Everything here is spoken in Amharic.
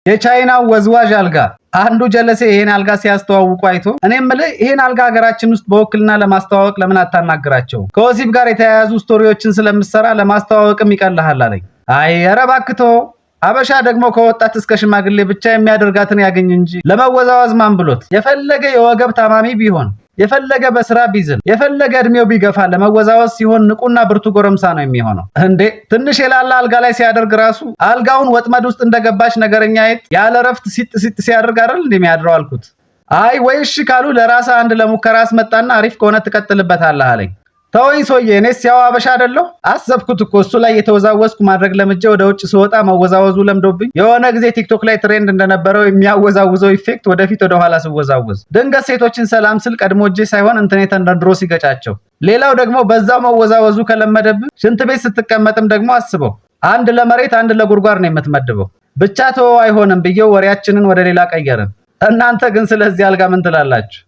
የቻይናው ወዝዋዥ አልጋ አንዱ ጀለሴ ይሄን አልጋ ሲያስተዋውቁ አይቶ እኔም የምልህ ይሄን አልጋ ሀገራችን ውስጥ በወክልና ለማስተዋወቅ ለምን አታናግራቸው? ከወሲብ ጋር የተያያዙ ስቶሪዎችን ስለምሰራ ለማስተዋወቅም ይቀልሃል አለኝ። አይ ኧረ እባክህ ተው። አበሻ ደግሞ ከወጣት እስከ ሽማግሌ ብቻ የሚያደርጋትን ያገኝ እንጂ ለመወዛወዝ ማን ብሎት? የፈለገ የወገብ ታማሚ ቢሆን የፈለገ በስራ ቢዝል የፈለገ እድሜው ቢገፋ ለመወዛወዝ ሲሆን ንቁና ብርቱ ጎረምሳ ነው የሚሆነው። እንዴ ትንሽ የላላ አልጋ ላይ ሲያደርግ ራሱ አልጋውን ወጥመድ ውስጥ እንደገባች ነገረኛ አይጥ ያለ ረፍት ሲጥ ሲያደርግ አይደል እንደሚያድረው አልኩት። አይ ወይ እሺ ካሉ ለራስ አንድ ለሙከራ አስመጣና አሪፍ ከሆነ ትቀጥልበታለህ አለኝ። ተወኝ ሰውዬ፣ እኔስ ያው አበሻ አይደለሁ? አሰብኩት እኮ እሱ ላይ የተወዛወዝኩ ማድረግ ለምጄ ወደ ውጭ ስወጣ መወዛወዙ ለምዶብኝ የሆነ ጊዜ ቲክቶክ ላይ ትሬንድ እንደነበረው የሚያወዛውዘው ኢፌክት ወደፊት ወደ ኋላ ስወዛወዝ ድንገት ሴቶችን ሰላም ስል ቀድሞ እጄ ሳይሆን እንትኔ ተንደርድሮ ሲገጫቸው። ሌላው ደግሞ በዛው መወዛወዙ ከለመደብህ ሽንት ቤት ስትቀመጥም ደግሞ አስበው፣ አንድ ለመሬት አንድ ለጉድጓድ ነው የምትመድበው። ብቻ ተወው አይሆንም ብዬው ወሬያችንን ወደ ሌላ ቀየርን። እናንተ ግን ስለዚህ አልጋ ምን ትላላችሁ?